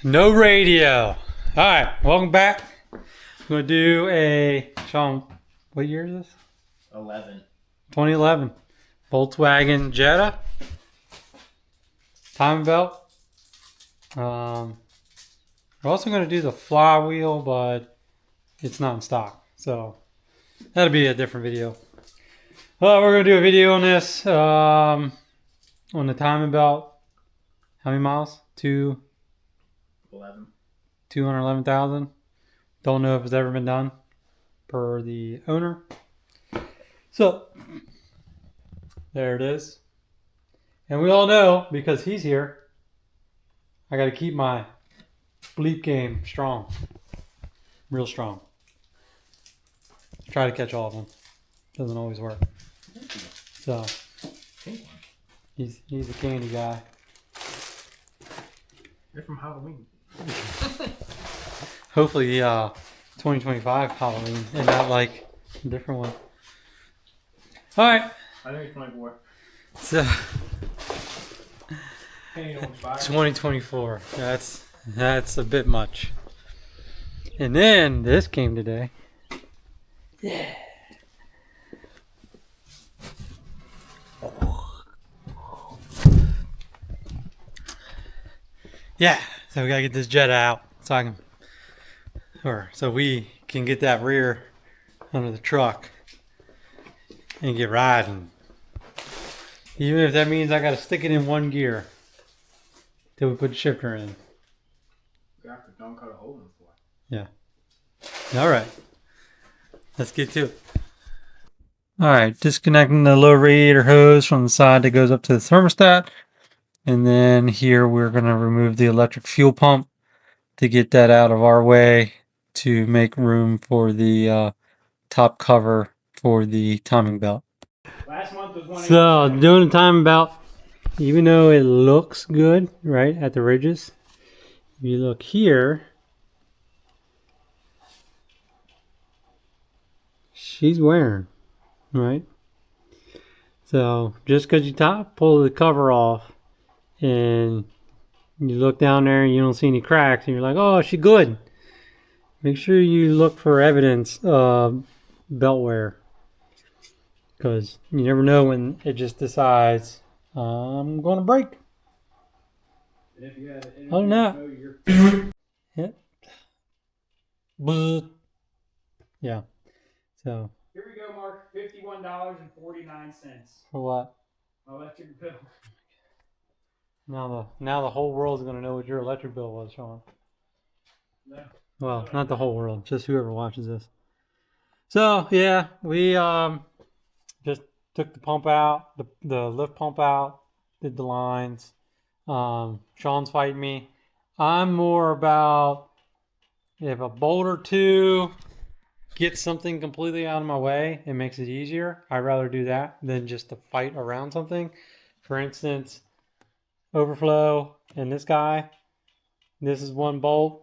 No radio. All right, welcome back. I'm gonna do a Sean. What year is this? 11. 2011 Volkswagen Jetta timing belt. We're also gonna do the flywheel, but it's not in stock, so that'll be a different video. Well, we're gonna do a video on this on the timing belt. How many miles? 211,000. Don't know if it's ever been done per the owner. So there it is. And we all know, because he's here, I got to keep my bleep game strong. Real strong. Try to catch all of them. Doesn't always work. So he's a candy guy. They're from Halloween. Hopefully 2025 Halloween and not like a different one. All right. I think it's 24. So 2024. That's a bit much. And then this came today. Yeah. Yeah. So we gotta get this Jetta out so we can get that rear under the truck and get riding. Even if that means I gotta stick it in one gear till we put the shifter in. Don't cut a hole in the floor. Yeah. All right. Let's get to it. All right. Disconnecting the low radiator hose from the side that goes up to the thermostat. And then here we're going to remove the electric fuel pump to get that out of our way to make room for the top cover for the timing belt. Last month was 1. So doing the timing belt, even though it looks good, right, at the ridges, if you look here, she's wearing, right? So just because you pull the cover off and you look down there and you don't see any cracks and you're like, oh, she's good. Make sure you look for evidence of belt wear, because you never know when it just decides, I'm going to break. Oh, no. Yeah. Yeah. So. Here we go, Mark. $51.49. For what? Electric bill. Now the whole world's going to know what your electric bill was, Sean. No. Well, not the whole world, just whoever watches this. So yeah, we just took the pump out, the lift pump out, did the lines. Sean's fighting me. I'm more about, if a bolt or two gets something completely out of my way, it makes it easier. I'd rather do that than just to fight around something. For instance, overflow and this guy. This is one bolt.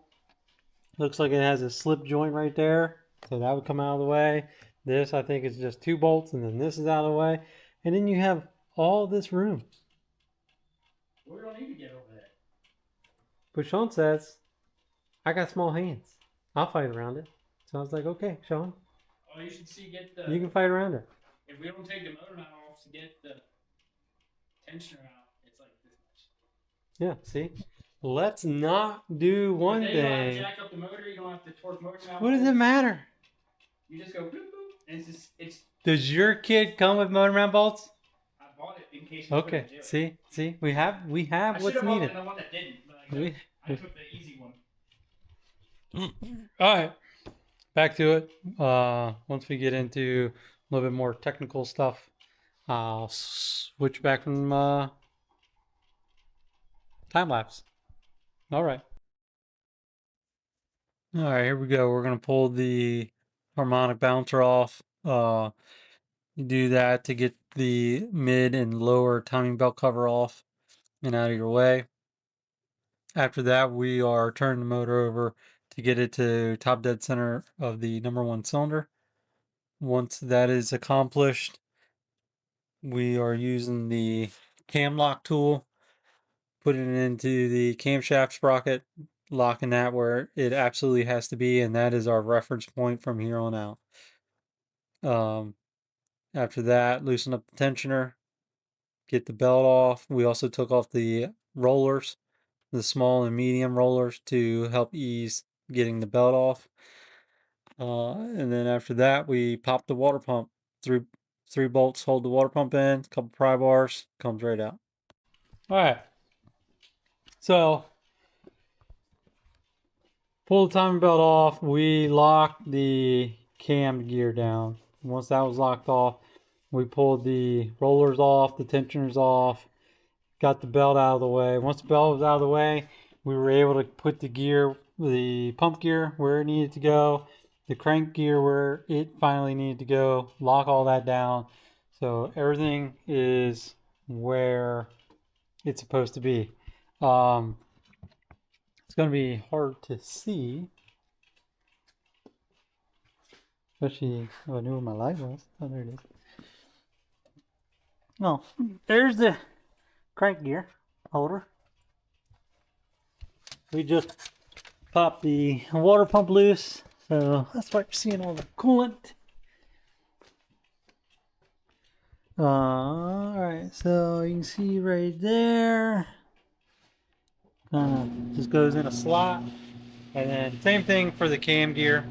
Looks like it has a slip joint right there, so that would come out of the way. This, I think, is just 2 bolts, and then this is out of the way. And then you have all this room. We don't need to get over there. But Sean says, I got small hands. I'll fight around it. So I was like, okay, Sean. Oh, you should get the... You can fight around it. If we don't take the motor mount off to get the tensioner out, it's like this much. Yeah, see? Let's not do one thing. You don't have to thing. jack up the motor. You don't have to torque motor mount. What does it matter? You just go boop boop, and it's. Does your kid come with motor mount bolts? I bought it in case. You Okay. See, we have what's needed. I the one that didn't, but I took the easy one. All right, back to it. Once we get into a little bit more technical stuff, I'll switch back from time lapse. All right. All right, here we go. We're going to pull the harmonic bouncer off. You do that to get the mid and lower timing belt cover off and out of your way. After that, we are turning the motor over to get it to top dead center of the number 1 cylinder. Once that is accomplished, we are using the cam lock tool putting it into the camshaft sprocket, locking that where it absolutely has to be, and that is our reference point from here on out. After that, loosen up the tensioner, get the belt off. We also took off the rollers, the small and medium rollers, to help ease getting the belt off. And then after that, we popped the water pump through. 3 bolts hold the water pump in, a couple pry bars, comes right out. All right. So pull the timing belt off. We locked the cam gear down. Once that was locked off, we pulled the rollers off, the tensioners off, got the belt out of the way. Once the belt was out of the way, we were able to put the pump gear where it needed to go, the crank gear where it finally needed to go, lock all that down. So everything is where it's supposed to be. It's going to be hard to see, especially if I knew where my light was. Oh, there it is. Oh, there's the crank gear holder. We just popped the water pump loose, so that's why you're seeing all the coolant. Alright, so you can see right there, just goes in a slot. And then same thing for the cam gear.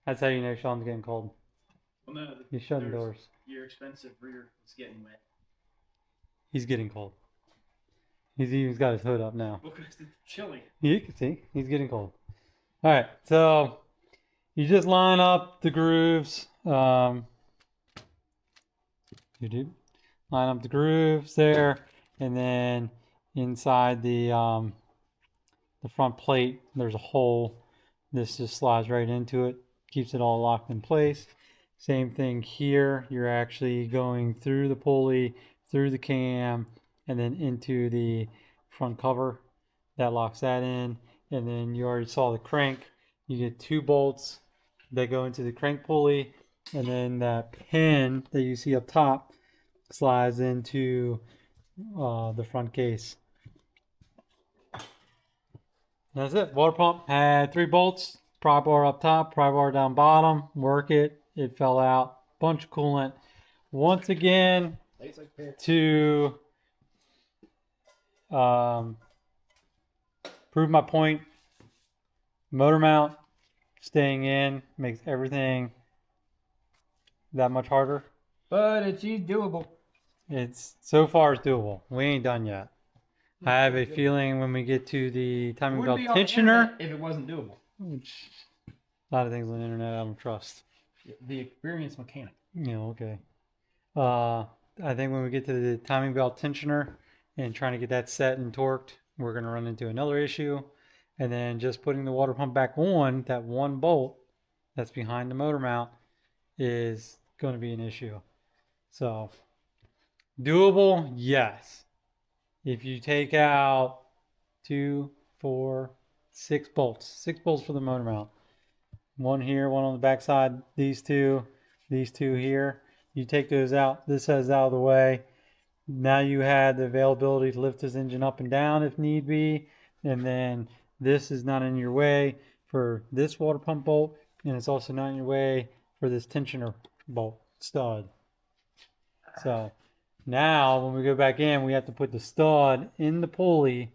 That's how you know Sean's getting cold. Well, no, He's shutting doors. Your expensive rear is getting wet. He's getting cold. He's even got his hood up now. Because it's chilly. You can see he's getting cold. All right, so you just line up the grooves. You do line up the grooves there, and then inside the front plate, there's a hole. This just slides right into it, keeps it all locked in place. Same thing here. You're actually going through the pulley, through the cam, and then into the front cover. That locks that in. And then you already saw the crank. You get 2 bolts that go into the crank pulley, and then that pin that you see up top slides into the front case. That's it. Water pump had 3 bolts, pry bar up top, pry bar down bottom. Work it. It fell out. Bunch of coolant. Once again, to prove my point, motor mount staying in makes everything that much harder. But it's doable. It's so far it's doable. We ain't done yet. I have a feeling when we get to the timing belt tensioner, if it wasn't doable. which a lot of things on the internet I don't trust. The experienced mechanic. Okay. I think when we get to the timing belt tensioner and trying to get that set and torqued, we're going to run into another issue. And then just putting the water pump back on, that 1 bolt that's behind the motor mount, is going to be an issue. So, doable, yes. If you take out 2, 4, 6 bolts, 6 bolts for the motor mount, 1 here, 1 on the back side, these two here, you take those out, this is out of the way. Now you had the availability to lift this engine up and down if need be, and then this is not in your way for this water pump bolt, and it's also not in your way for this tensioner bolt stud. So now when we go back in, we have to put the stud in the pulley,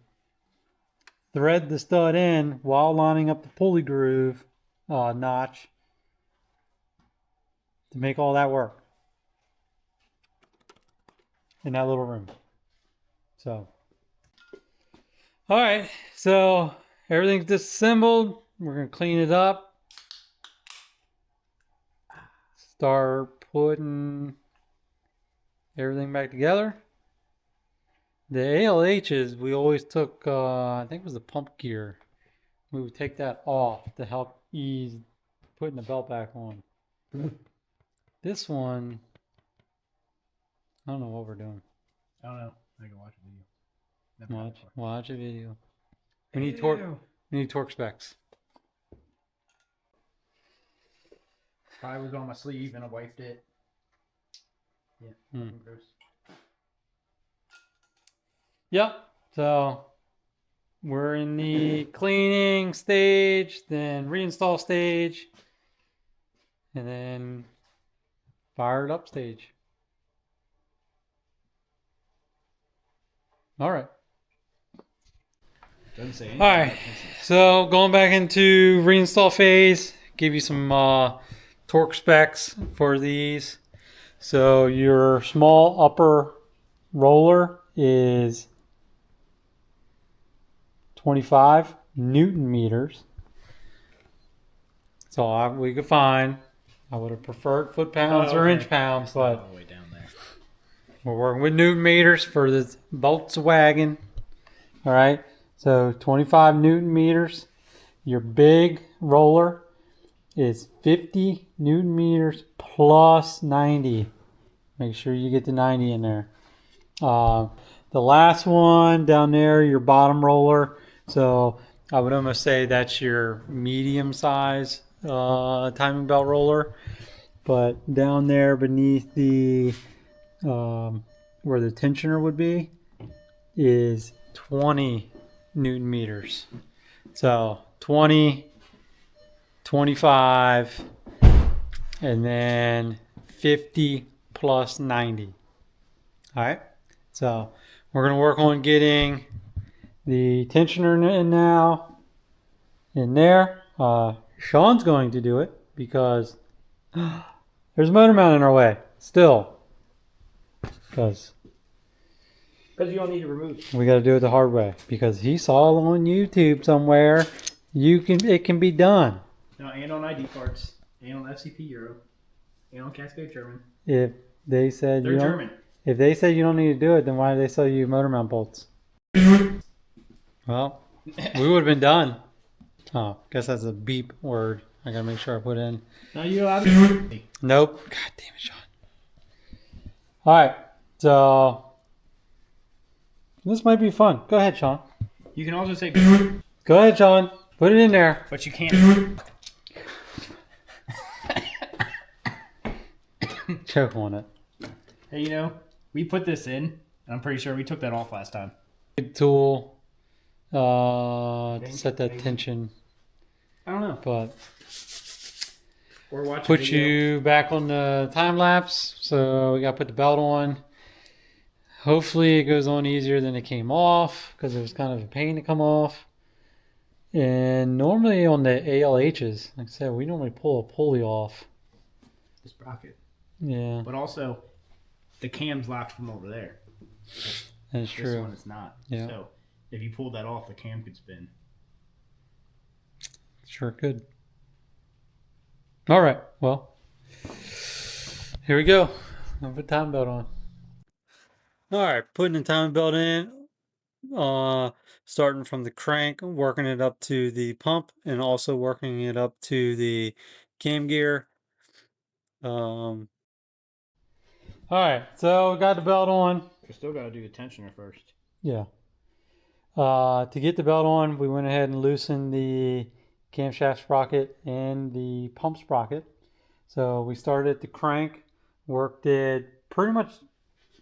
thread the stud in while lining up the pulley groove notch to make all that work in that little room. So, all right, so everything's disassembled. We're gonna clean it up, start putting everything back together. The ALHs we always took, I think it was the pump gear. We would take that off to help ease putting the belt back on. This one, I don't know what we're doing. I don't know. I can watch a video. Watch a video. We need torque specs. Probably was on my sleeve and I wiped it. Yeah, fucking gross. Yep. So we're in the cleaning stage, then reinstall stage, and then fired up stage. All right. Doesn't say anything. All right. So going back into reinstall phase, give you some torque specs for these. So your small upper roller is 25 Newton meters. So we could find. I would have preferred foot pounds or inch pounds, but all the way down there. we're working with Newton meters for this Volkswagen. All right. So 25 Newton meters. Your big roller is 50 Newton meters plus 90. Make sure you get the 90 in there. The last one down there, your bottom roller. So I would almost say that's your medium size timing belt roller. But down there beneath the where the tensioner would be is 20 Newton meters. So 20, 25, and then 50 plus 90. All right. So we're going to work on getting the tensioner in now in there. Sean's going to do it because there's a motor mount in our way still. Because you don't need to remove. we got to do it the hard way. Because he saw on YouTube somewhere it can be done. No, and on ID parts, and on FCP Euro, and on Cascade German. If they said They're German. If they said you don't need to do it, then why did they sell you motor mount bolts? Well, we would have been done. Oh, guess that's a beep word. I gotta make sure I put in. No, you obviously. Nope. God damn it, Sean. All right, so this might be fun. Go ahead, Sean. You can also say. Go ahead, Sean. Put it in there. But you can't. Choke on it. Hey, we put this in, and I'm pretty sure we took that off last time. Big tool to set that tension, I don't know. but Or watch. put you back on the time lapse. So we got to put the belt on. Hopefully it goes on easier than it came off because it was kind of a pain to come off. And normally on the ALHs, like I said, we normally pull a pulley off. The sprocket. Yeah, But also, the cam's locked from over there. that's This true. one is not. Yeah. So if you pull that off, the cam could spin. Sure could. All right, well, here we go. I'll put the time belt on. All right, putting the time belt in. Starting from the crank, working it up to the pump, and also working it up to the cam gear. All right, so we got the belt on. You still got to do the tensioner first. Yeah. To get the belt on, we went ahead and loosened the camshaft sprocket and the pump sprocket. So we started at the crank, worked it pretty much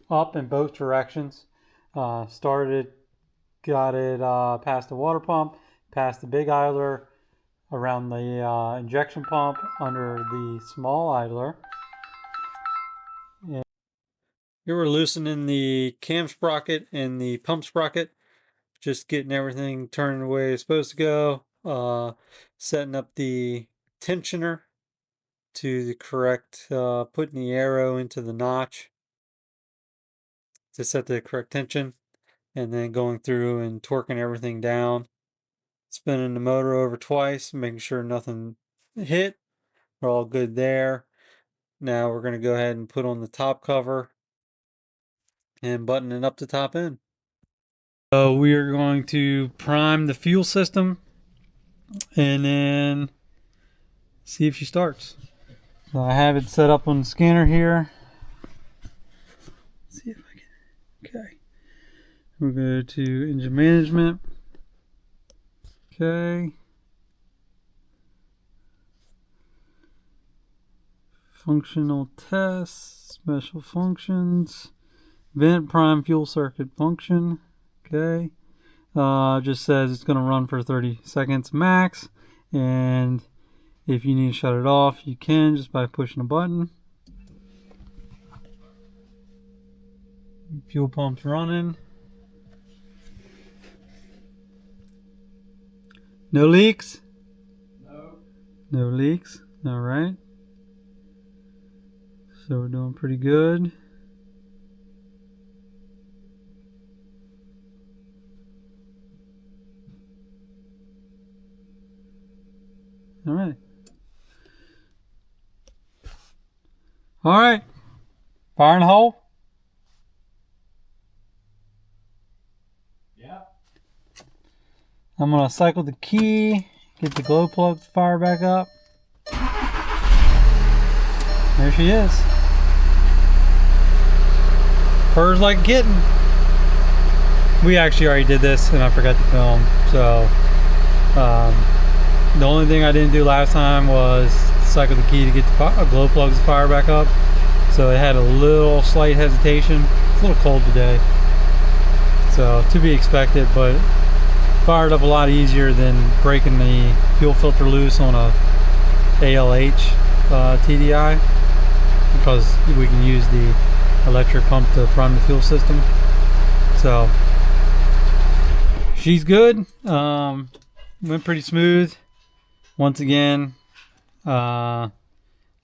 up in both directions. Got it past the water pump, past the big idler, around the injection pump, under the small idler. And we were loosening the cam sprocket and the pump sprocket, just getting everything turning the way it's supposed to go, setting up the tensioner to the correct, putting the arrow into the notch to set the correct tension, and then going through and torquing everything down, spinning the motor over twice, making sure nothing hit. We're all good there. Now we're going to go ahead and put on the top cover and button it up the top end. So we are going to prime the fuel system and then see if she starts. So I have it set up on the scanner here. Let's see if I can. Okay. We'll go to engine management. Okay. Functional tests, special functions, vent prime fuel circuit function. Okay. Just says it's going to run for 30 seconds max, and if you need to shut it off, you can just by pushing a button. Fuel pump's running. No leaks? No. No leaks. All right. So we're doing pretty good. All right. All right. Fire in the hole. Yeah. I'm going to cycle the key, get the glow plug to fire back up. There she is. Purrs like a kitten. We actually already did this and I forgot to film. So the only thing I didn't do last time was cycle the key to get the glow plugs to fire back up. So it had a little slight hesitation. It's a little cold today. So to be expected, but fired up a lot easier than breaking the fuel filter loose on a ALH TDI, because we can use the electric pump to prime the fuel system. So she's good. Went pretty smooth. Once again, I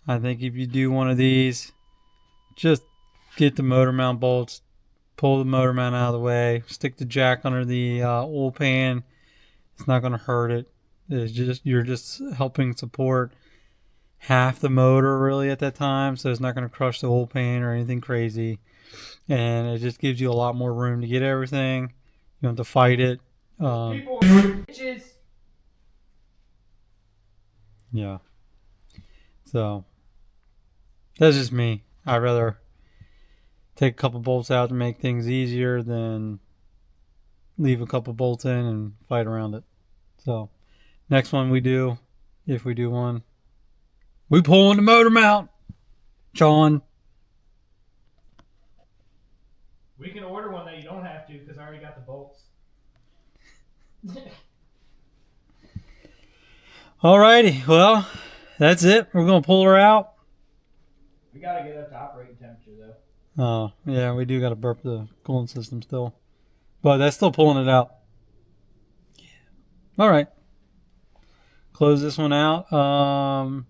think if you do one of these, just get the motor mount bolts, pull the motor mount out of the way, stick the jack under the oil pan. It's not going to hurt it. It's just, you're just helping support half the motor really at that time, so it's not going to crush the oil pan or anything crazy, and it just gives you a lot more room to get everything. You don't have to fight it. People are bitches. Yeah. So that's just me. I'd rather take a couple bolts out to make things easier than leave a couple bolts in and fight around it. So next one we do, if we do one, we pull on the motor mount, Sean. We can order one that you don't have to because I already got the bolts. Alrighty, well, that's it. We're gonna pull her out. We gotta get up to operating temperature though. Oh, yeah, we do gotta burp the cooling system still. But that's still pulling it out. Yeah. Alright. Close this one out.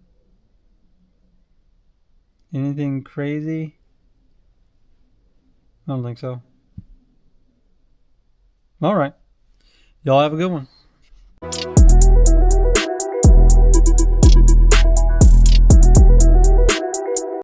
Anything crazy? I don't think so. Alright. Y'all have a good one.